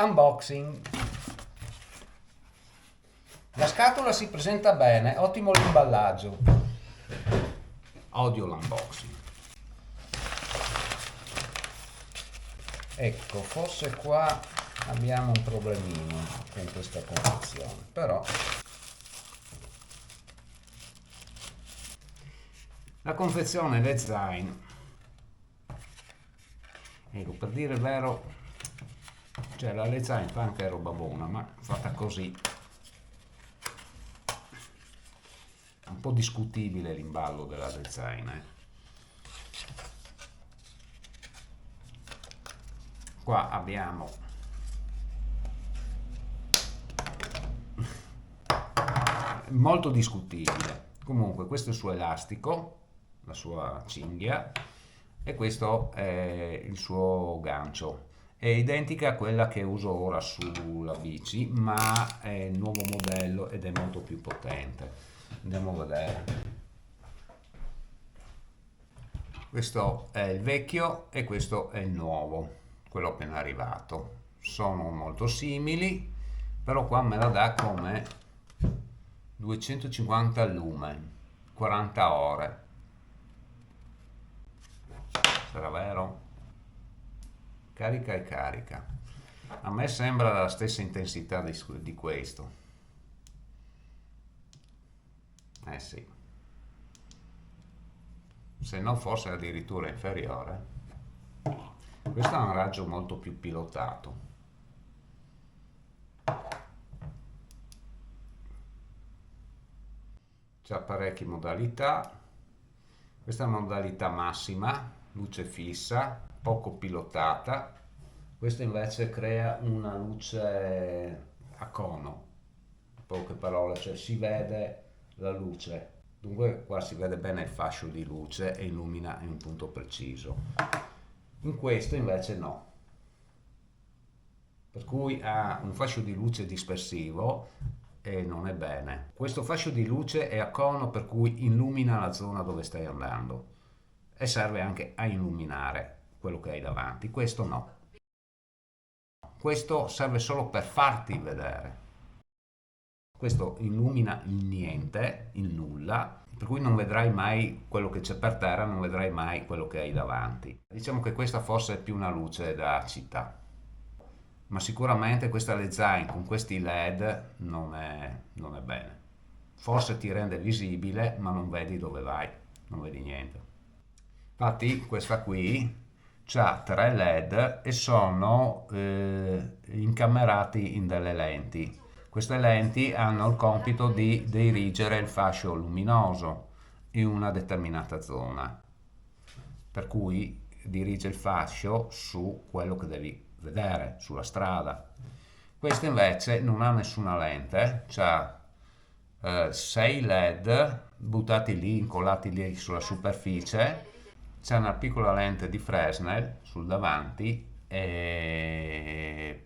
Unboxing. La scatola si presenta bene, ottimo l'imballaggio. Odio l'unboxing. Ecco, forse qua abbiamo un problemino con questa confezione, però la confezione del zaino, ecco, per dire il vero, cioè la Lezain fa anche roba buona, ma fatta così è un po' discutibile l'imballo della Lezain. Qua abbiamo molto discutibile. Comunque questo è il suo elastico, la sua cinghia, e questo è il suo gancio. È identica a quella che uso ora sulla bici, ma è il nuovo modello ed è molto più potente. Andiamo a vedere. Questo è il vecchio e questo è il nuovo, quello appena arrivato. Sono molto simili, però qua me la dà come 250 lumen, 40 ore. Sarà vero? Carica e carica. A me sembra la stessa intensità di questo. Eh sì. Se no forse addirittura inferiore. Questo ha un raggio molto più pilotato. C'ha parecchie modalità. Questa è la modalità massima, luce fissa, poco pilotata. Questo invece crea una luce a cono, in poche parole, cioè si vede la luce. Dunque qua si vede bene il fascio di luce e illumina in un punto preciso. In questo invece no. Per cui ha un fascio di luce dispersivo e non è bene. Questo fascio di luce è a cono, per cui illumina la zona dove stai andando e serve anche a illuminare quello che hai davanti. Questo no. Questo serve solo per farti vedere. Questo illumina il niente, il nulla, per cui non vedrai mai quello che c'è per terra, non vedrai mai quello che hai davanti. Diciamo che questa forse è più una luce da città, ma sicuramente questa Lezain con questi LED non è bene. Forse ti rende visibile, ma non vedi dove vai, non vedi niente. Infatti questa qui ha 3 LED e sono incamerati in delle lenti. Queste lenti hanno il compito di dirigere il fascio luminoso in una determinata zona, per cui dirige il fascio su quello che devi vedere, sulla strada. Questo invece non ha nessuna lente, ha 6 LED buttati lì, incollati lì sulla superficie, c'è una piccola lente di Fresnel sul davanti,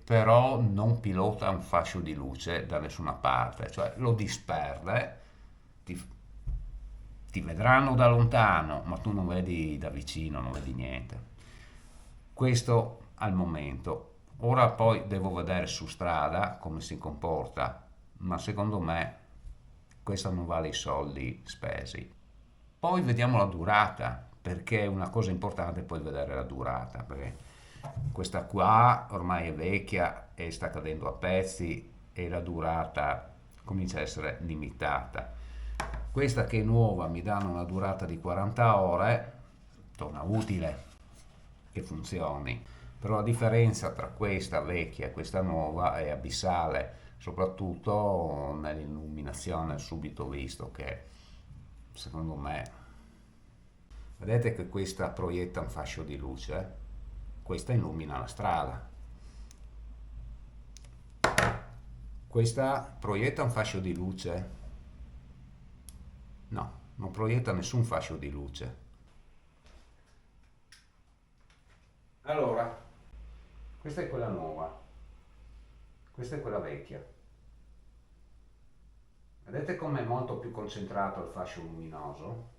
però non pilota un fascio di luce da nessuna parte, cioè lo disperde, ti, ti vedranno da lontano, ma tu non vedi da vicino, non vedi niente. Questo al momento. Ora poi devo vedere su strada come si comporta, ma secondo me questo non vale i soldi spesi. Poi vediamo la durata, perché una cosa importante è poi vedere la durata, perché questa qua ormai è vecchia e sta cadendo a pezzi e la durata comincia a essere limitata. Questa che è nuova mi dà una durata di 40 ore, torna utile che funzioni, però la differenza tra questa vecchia e questa nuova è abissale, soprattutto nell'illuminazione subito visto, che secondo me, vedete che questa proietta un fascio di luce, questa illumina la strada, questa proietta un fascio di luce, no, non proietta nessun fascio di luce. Allora, questa è quella nuova, questa è quella vecchia. Vedete com'è molto più concentrato il fascio luminoso?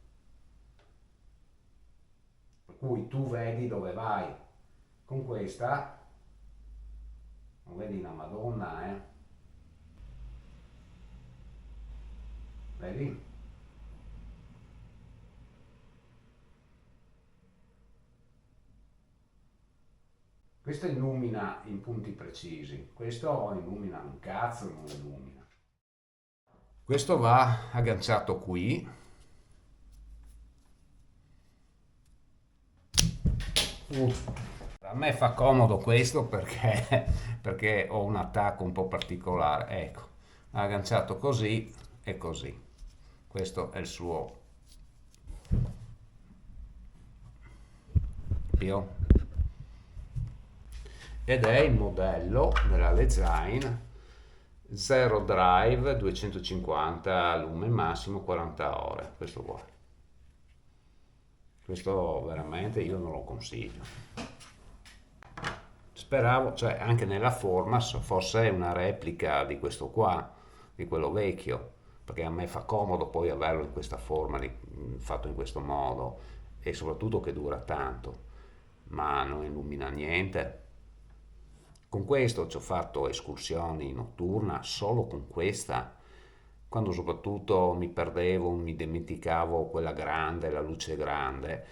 Per cui tu vedi dove vai. Con questa non vedi una Madonna, vedi? Questo illumina in punti precisi, questo illumina un cazzo, non illumina. Questo va agganciato qui. A me fa comodo questo perché, perché ho un attacco un po' particolare. Ecco, agganciato così e così. Questo è il suo pio. Ed è il modello della Lezyne Zero Drive 250 lumen massimo 40 ore. Questo qua. Questo veramente io non lo consiglio. Speravo, cioè anche nella forma fosse una replica di questo qua, di quello vecchio, perché a me fa comodo poi averlo in questa forma, fatto in questo modo e soprattutto che dura tanto, ma non illumina niente. Con questo ci ho fatto escursioni notturna solo con questa, quando soprattutto mi perdevo, mi dimenticavo quella grande, la luce grande.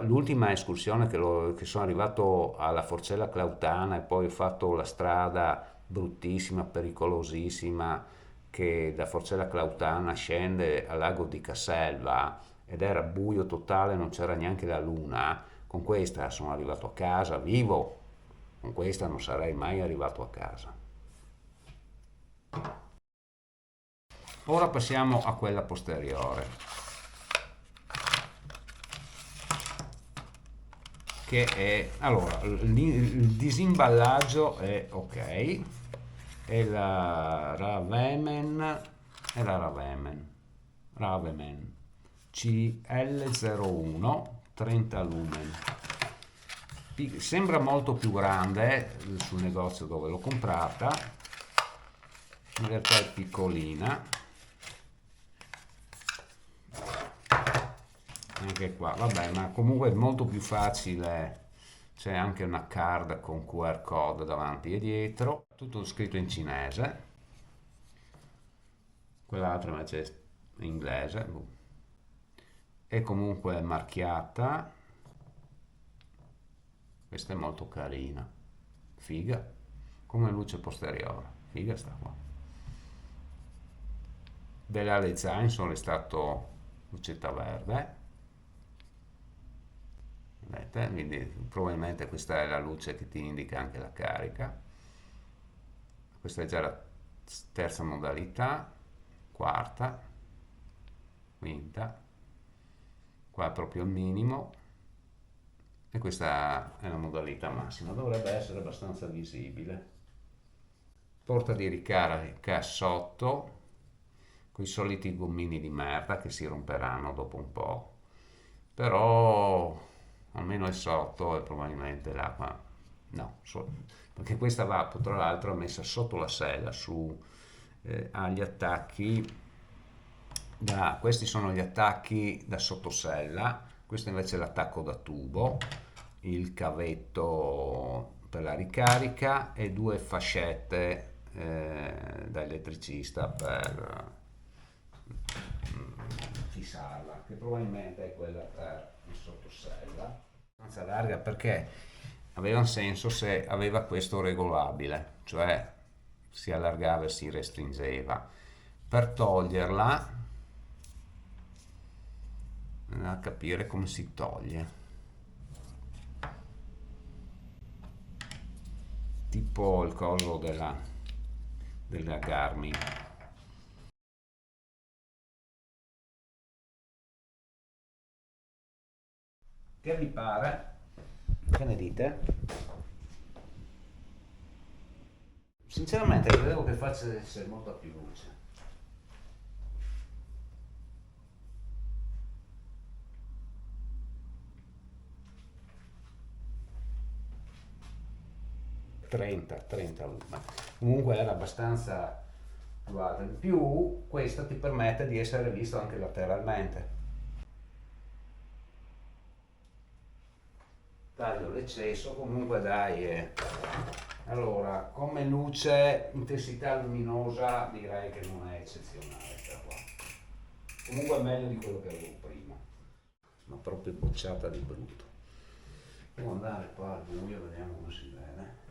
L'ultima escursione che sono arrivato alla Forcella Clautana e poi ho fatto la strada bruttissima, pericolosissima, che da Forcella Clautana scende al lago di Casselva ed era buio totale, non c'era neanche la luna. Con questa sono arrivato a casa vivo, con questa non sarei mai arrivato a casa. Ora passiamo a quella posteriore, che è, allora, il disimballaggio è ok, è la Ravemen CL01 30 lumen. Sembra molto più grande sul negozio dove l'ho comprata, in realtà è piccolina. Anche qua, vabbè, ma comunque è molto più facile. C'è anche una card con QR code davanti e dietro, tutto scritto in cinese. Quell'altra invece è inglese. È comunque marchiata. Questa è molto carina, figa, come luce posteriore, figa sta qua. Della Lezyne sono restato lucetta verde. Vedete? Quindi probabilmente questa è la luce che ti indica anche la carica. Questa è già la terza modalità, quarta, quinta, qua è proprio il minimo e questa è la modalità massima, dovrebbe essere abbastanza visibile. Porta di ricarica sotto, con i soliti gommini di merda che si romperanno dopo un po', però almeno è sotto e probabilmente l'acqua no, perché questa va tra l'altro messa sotto la sella agli attacchi questi sono gli attacchi da sottosella, questo invece è l'attacco da tubo, il cavetto per la ricarica e due fascette da elettricista per fissarla, che probabilmente è quella per il sottosella, abbastanza larga perché aveva un senso se aveva questo regolabile, cioè si allargava e si restringeva. Per toglierla a capire come si toglie, tipo il coso della Garmin. Che vi pare? Che ne dite? Sinceramente credevo che facesse molta più luce. Trenta lumen. Comunque era abbastanza più alta. In più questa ti permette di essere visto anche lateralmente. Taglio l'eccesso, comunque dai, Allora, come luce, intensità luminosa direi che non è eccezionale questa qua. Comunque è meglio di quello che avevo prima, ma proprio bocciata di brutto. Devo andare qua al buio, vediamo come si vede.